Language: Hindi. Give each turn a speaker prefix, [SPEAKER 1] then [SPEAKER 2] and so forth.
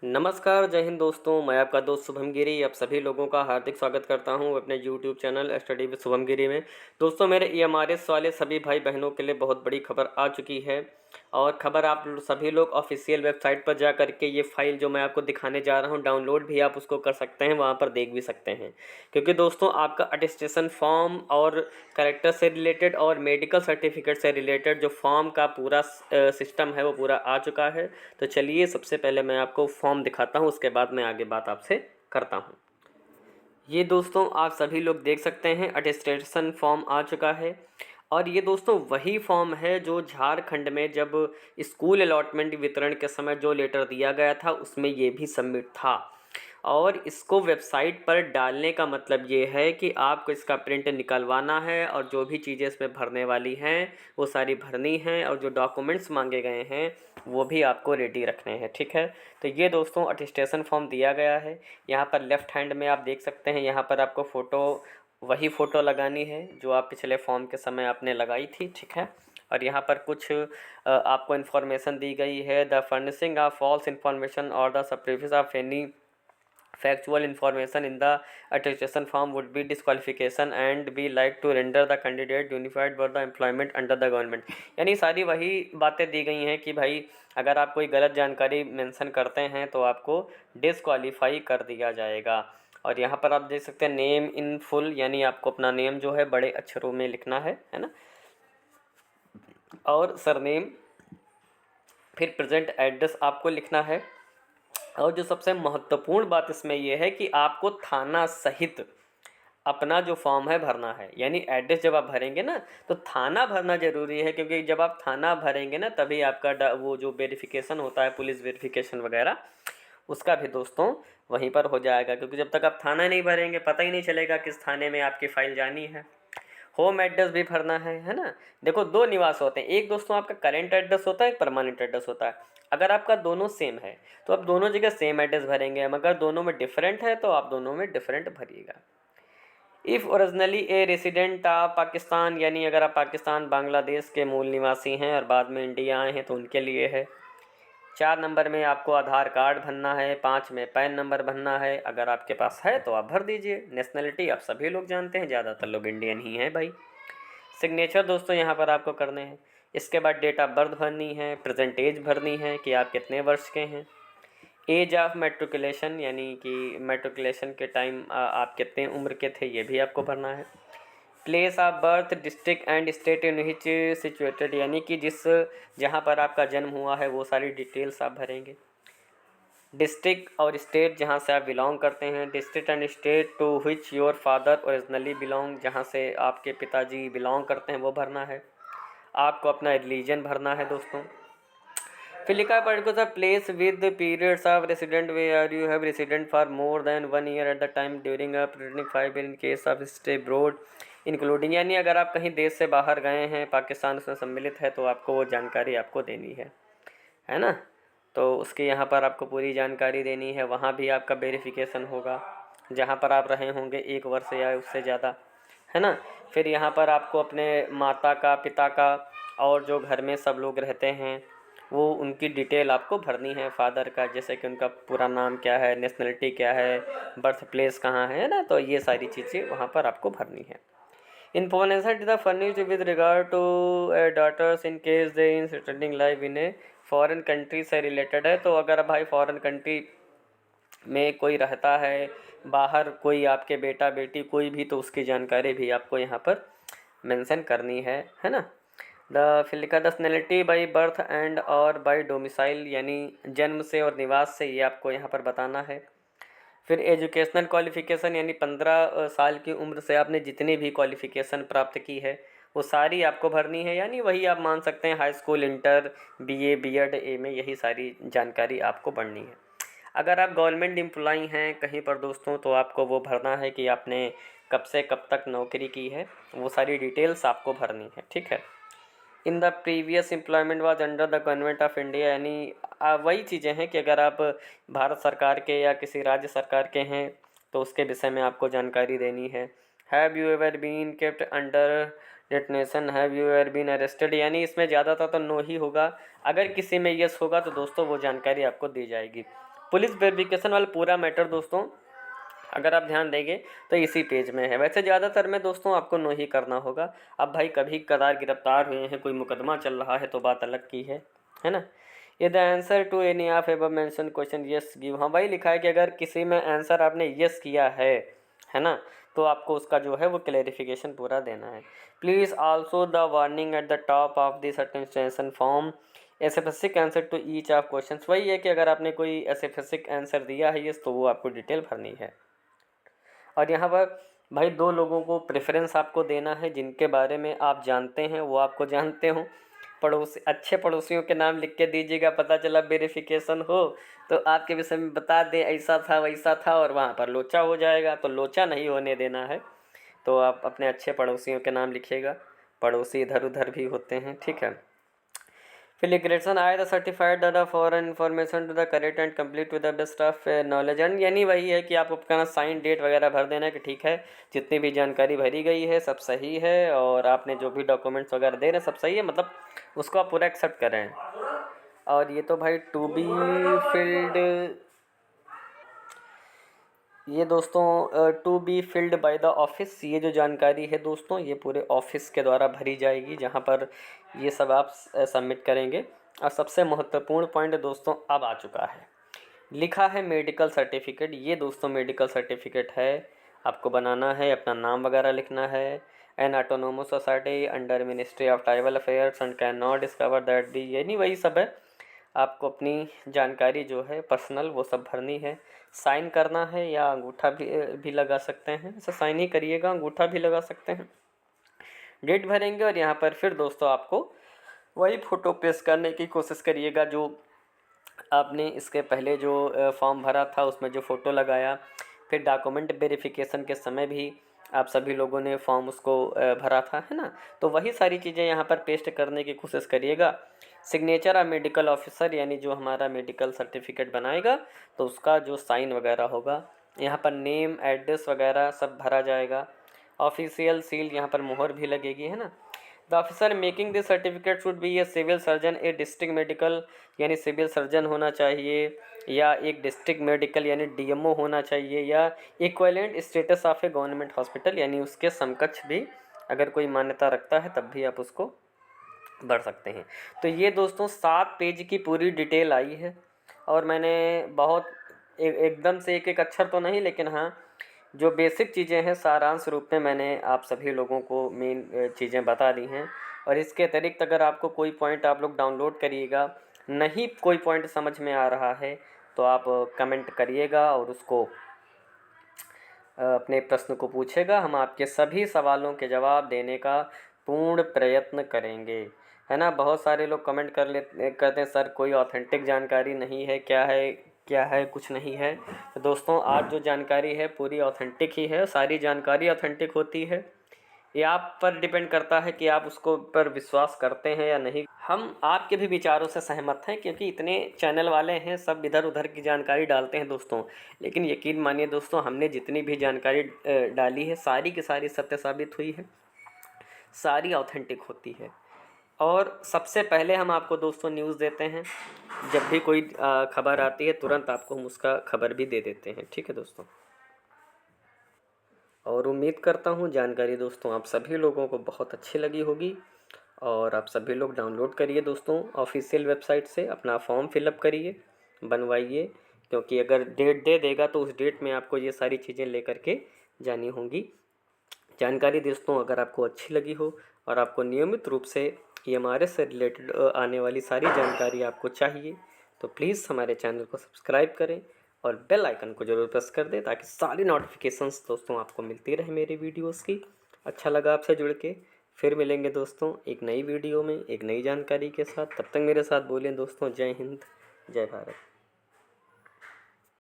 [SPEAKER 1] नमस्कार, जय हिंद दोस्तों। मैं आपका दोस्त शुभम गिरी आप सभी लोगों का हार्दिक स्वागत करता हूं अपने YouTube channel study with Shubham Giri में। दोस्तों, मेरे ईएमआरएस वाले सभी भाई बहनों के लिए बहुत बड़ी खबर आ चुकी है। और खबर आप सभी लोग ऑफिशियल वेबसाइट पर जा करके ये फाइल जो मैं आपको दिखाने जा रहा हूं डाउनलोड भी आप उसको कर सकते हैं, वहां पर देख भी सकते हैं। क्योंकि दोस्तों, आपका अटेस्टेशन फॉर्म और करेक्टर से रिलेटेड और मेडिकल सर्टिफिकेट से रिलेटेड जो फॉर्म का पूरा सिस्टम है वो पूरा आ चुका है। तो चलिए, सबसे पहले मैं आपको फॉर्म दिखाता हूँ, उसके बाद मैं आगे बात आपसे करता हूँ। ये दोस्तों, आप सभी लोग देख सकते हैं अटेस्टेशन फॉर्म आ चुका है। और ये दोस्तों वही फॉर्म है जो झारखंड में जब स्कूल अलॉटमेंट वितरण के समय जो लेटर दिया गया था उसमें ये भी सबमिट था। और इसको वेबसाइट पर डालने का मतलब ये है कि आपको इसका प्रिंट निकलवाना है और जो भी चीज़ें इसमें भरने वाली हैं वो सारी भरनी हैं, और जो डॉक्यूमेंट्स मांगे गए हैं वो भी आपको रेडी रखने हैं। ठीक है, तो ये दोस्तों अटेस्टेशन फॉर्म दिया गया है। यहाँ पर लेफ़्ट हैंड में आप देख सकते हैं, यहाँ पर आपको फ़ोटो वही फ़ोटो लगानी है जो आप पिछले फॉर्म के समय आपने लगाई थी। ठीक है, और यहाँ पर कुछ आपको इन्फॉर्मेशन दी गई है। The furnishing of false information और the suppression of any factual information in the attestation form would be disqualification and be like to render the candidate unified for the employment under the government। यानी सारी वही बातें दी गई हैं कि भाई अगर आप कोई गलत जानकारी मेंशन करते हैं तो आपको डिसक्वालीफाई कर दिया जाएगा। और यहाँ पर आप देख सकते हैं नेम इन फुल, यानी आपको अपना नेम जो है बड़े अक्षरों में लिखना है ना। और सरनेम, फिर प्रेजेंट एड्रेस आपको लिखना है। और जो सबसे महत्वपूर्ण बात इसमें यह है कि आपको थाना सहित अपना जो फॉर्म है भरना है। यानी एड्रेस जब आप भरेंगे ना तो थाना भरना ज़रूरी है, क्योंकि जब आप थाना भरेंगे ना तभी आपका वो जो वेरिफिकेशन होता है पुलिस वेरिफिकेशन वगैरह उसका भी दोस्तों वहीं पर हो जाएगा। क्योंकि जब तक आप थाना नहीं भरेंगे पता ही नहीं चलेगा किस थाने में आपकी फ़ाइल जानी है। होम एड्रेस भी भरना है ना। देखो, दो निवास होते हैं, एक दोस्तों आपका करेंट एड्रेस होता है, एक परमानेंट एड्रेस होता है। अगर आपका दोनों सेम है तो आप दोनों जगह सेम एड्रेस भरेंगे, मगर दोनों में डिफरेंट है तो आप दोनों में डिफरेंट भरिएगा। If originally a resident of Pakistan, यानी अगर आप पाकिस्तान बांग्लादेश के मूल निवासी हैं और बाद में इंडिया आए हैं तो उनके लिए है। 4 नंबर में आपको आधार कार्ड भरना है, 5 में पैन नंबर भरना है। अगर आपके पास है तो आप भर दीजिए। नेशनलिटी आप सभी लोग जानते हैं, ज़्यादातर लोग इंडियन ही हैं भाई। सिग्नेचर दोस्तों यहाँ पर आपको करने हैं। इसके बाद डेट ऑफ बर्थ भरनी है, प्रेजेंट एज भरनी है कि आप कितने वर्ष के हैं। एज ऑफ मेट्रिकुलेशन, यानी कि मेट्रिकुलेशन के टाइम आप कितने उम्र के थे, ये भी आपको भरना है। Place of birth, district and state in which situated, यानी कि जहाँ पर आपका जन्म हुआ है वो सारी डिटेल्स आप भरेंगे। डिस्ट्रिक्ट और स्टेट जहाँ से आप बिलोंग करते हैं। District and state to which your father originally belong, जहाँ से आपके पिताजी बिलोंग करते हैं वो भरना है। आपको अपना रिलीजन भरना है दोस्तों। फिर लिखा है particular place with periods of resident way are you have resident for more than 1 year at the time during a preceding 5 in case of stay broad including, यानी अगर आप कहीं देश से बाहर गए हैं, पाकिस्तान उसमें सम्मिलित है तो आपको वो जानकारी आपको देनी है ना। तो उसकी यहाँ पर आपको पूरी जानकारी देनी है। वहाँ भी आपका वेरिफिकेशन होगा जहाँ पर आप रहे होंगे 1 वर्ष या उससे ज़्यादा, है ना। फिर यहाँ पर आपको अपने माता का, पिता का और जो घर में सब लोग रहते हैं वो उनकी डिटेल आपको भरनी है। फादर का, जैसे कि उनका पूरा नाम क्या है, नेशनलिटी क्या है, बर्थ प्लेस कहाँ है ना, तो ये सारी चीज़ें वहाँ पर आपको भरनी है। Information to the furnished with regard to daughters in case they in studying live in a foreign country से रिलेटेड है। तो अगर भाई फॉरेन कंट्री में कोई रहता है, बाहर कोई आपके बेटा बेटी कोई भी, तो उसकी जानकारी भी आपको यहाँ पर मेंशन करनी है ना। फिर लिखा नेशनलिटी बाई बर्थ एंड और बाई डोमिसाइल, यानी जन्म से और निवास से, ये आपको यहाँ पर बताना है। फिर एजुकेशनल क्वालिफ़िकेशन, यानी 15 साल की उम्र से आपने जितनी भी क्वालिफ़िकेशन प्राप्त की है वो सारी आपको भरनी है। यानी वही आप मान सकते हैं high school, inter, BA, BEd, MA, यही सारी जानकारी आपको भरनी है। अगर आप गवर्नमेंट एम्प्लॉई हैं कहीं पर दोस्तों तो आपको वो भरना है कि आपने कब से कब तक नौकरी की है, वो सारी डिटेल्स आपको भरनी है। ठीक है। In the previous employment was under the government of India, यानी वही चीज़ें हैं कि अगर आप भारत सरकार के या किसी राज्य सरकार के हैं तो उसके विषय में आपको जानकारी देनी है। Have you ever been kept under detention, have you ever been arrested, यानी इसमें ज़्यादातर तो नो ही होगा। अगर किसी में यस होगा तो दोस्तों वो जानकारी आपको दी जाएगी। पुलिस वेरिफिकेशन वाला पूरा मैटर दोस्तों अगर आप ध्यान देंगे तो इसी पेज में है। वैसे ज़्यादातर में दोस्तों आपको नो ही करना होगा। अब भाई कभी कदार गिरफ्तार हुए हैं, कोई मुकदमा चल रहा है तो बात अलग की है ना। ये the answer to any of above mention question yes give. हाँ भाई लिखा है कि अगर किसी में आंसर आपने यस किया है ना, तो आपको उसका जो है वो क्लेरिफिकेशन पूरा देना है। Please also the warning at the top of this attention form specific answer to each of question. वही है कि अगर आपने कोई स्पेसिफिक आंसर दिया है यस, तो वो आपको डिटेल भरनी है। और यहाँ पर भाई दो लोगों को प्रेफरेंस आपको देना है जिनके बारे में आप जानते हैं, वो आपको जानते हो। पड़ोसी, अच्छे पड़ोसियों के नाम लिख के दीजिएगा, पता चला वेरिफिकेशन हो तो आपके विषय में बता दे ऐसा था वैसा था और वहाँ पर लोचा हो जाएगा, तो लोचा नहीं होने देना है। तो आप अपने अच्छे पड़ोसियों के नाम लिखिएगा, पड़ोसी इधर उधर भी होते हैं, ठीक है। फिलिग्रेशन I the certified data for information to the correct and complete with the best of knowledge and, यानी वही है कि आपको अपना साइन डेट वगैरह भर देना है कि ठीक है जितनी भी जानकारी भरी गई है सब सही है और आपने जो भी डॉक्यूमेंट्स वगैरह दे रहे हैं सब सही है, मतलब उसको आप पूरा एक्सेप्ट कर रहे हैं। और ये तो भाई टू बी फिल्ड, ये दोस्तों to be filled by the office, ये जो जानकारी है दोस्तों ये पूरे ऑफिस के द्वारा भरी जाएगी जहाँ पर ये सब आप सबमिट करेंगे। और सबसे महत्वपूर्ण पॉइंट दोस्तों अब आ चुका है, लिखा है मेडिकल सर्टिफिकेट। ये दोस्तों मेडिकल सर्टिफिकेट है, आपको बनाना है, अपना नाम वगैरह लिखना है। N autonomous society under ministry of tribal affairs and can not discover that the, यानी वही सब है। आपको अपनी जानकारी जो है पर्सनल वो सब भरनी है, साइन करना है या अंगूठा भी लगा सकते हैं, ऐसा साइन ही करिएगा, अंगूठा भी लगा सकते हैं। डेट भरेंगे और यहाँ पर फिर दोस्तों आपको वही फ़ोटो पेस्ट करने की कोशिश करिएगा जो आपने इसके पहले जो फॉर्म भरा था उसमें जो फ़ोटो लगाया। फिर डॉक्यूमेंट वेरिफिकेशन के समय भी आप सभी लोगों ने फॉर्म उसको भरा था, है ना, तो वही सारी चीज़ें यहाँ पर पेस्ट करने की कोशिश करिएगा। सिग्नेचर ऑफ मेडिकल ऑफिसर, यानी जो हमारा मेडिकल सर्टिफिकेट बनाएगा तो उसका जो साइन वगैरह होगा, यहाँ पर नेम एड्रेस वगैरह सब भरा जाएगा। ऑफिशियल सील, यहाँ पर मोहर भी लगेगी, है ना। The officer making this certificate should be a civil surgeon, a district medical, यानी सिविल सर्जन होना चाहिए, या एक डिस्ट्रिक्ट मेडिकल यानी डीएमओ होना चाहिए, या equivalent status of A government hospital, यानी उसके समकक्ष भी अगर कोई मान्यता रखता है तब भी आप उसको बढ़ सकते हैं। तो ये दोस्तों 7 पेज की पूरी डिटेल आई है और मैंने बहुत एकदम से एक एक अक्षर तो नहीं, लेकिन हाँ जो बेसिक चीज़ें हैं सारांश रूप में मैंने आप सभी लोगों को मेन चीज़ें बता दी हैं। और इसके अतिरिक्त अगर आपको कोई पॉइंट आप लोग डाउनलोड करिएगा, नहीं कोई पॉइंट समझ में आ रहा है तो आप कमेंट करिएगा और उसको अपने प्रश्न को पूछेगा, हम आपके सभी सवालों के जवाब देने का पूर्ण प्रयत्न करेंगे, है ना। बहुत सारे लोग कमेंट करते हैं सर कोई ऑथेंटिक जानकारी नहीं है, क्या है कुछ नहीं है। तो दोस्तों आज जो जानकारी है पूरी ऑथेंटिक ही है, सारी जानकारी ऑथेंटिक होती है। ये आप पर डिपेंड करता है कि आप उसको पर विश्वास करते हैं या नहीं। हम आपके भी विचारों से सहमत हैं क्योंकि इतने चैनल वाले हैं, सब इधर उधर की जानकारी डालते हैं दोस्तों, लेकिन यकीन मानिए दोस्तों हमने जितनी भी जानकारी डाली है सारी की सारी सत्य साबित हुई है, सारी ऑथेंटिक होती है। और सबसे पहले हम आपको दोस्तों न्यूज़ देते हैं, जब भी कोई खबर आती है तुरंत आपको हम उसका खबर भी दे देते हैं, ठीक है दोस्तों। और उम्मीद करता हूँ जानकारी दोस्तों आप सभी लोगों को बहुत अच्छी लगी होगी और आप सभी लोग डाउनलोड करिए दोस्तों ऑफिशियल वेबसाइट से, अपना फॉर्म फिलअप करिए, बनवाइए, क्योंकि अगर डेट दे देगा तो उस डेट में आपको ये सारी चीज़ें लेकर के जानी होंगी। जानकारी दोस्तों अगर आपको अच्छी लगी हो और आपको नियमित रूप से EMRS से रिलेटेड आने वाली सारी जानकारी आपको चाहिए तो प्लीज़ हमारे चैनल को सब्सक्राइब करें और बेल आइकन को ज़रूर प्रेस कर दें ताकि सारी नोटिफिकेशंस दोस्तों आपको मिलती रहे मेरी वीडियोस की। अच्छा लगा आपसे जुड़ के, फिर मिलेंगे दोस्तों एक नई वीडियो में एक नई जानकारी के साथ। तब तक मेरे साथ बोलें दोस्तों, जय हिंद, जय भारत।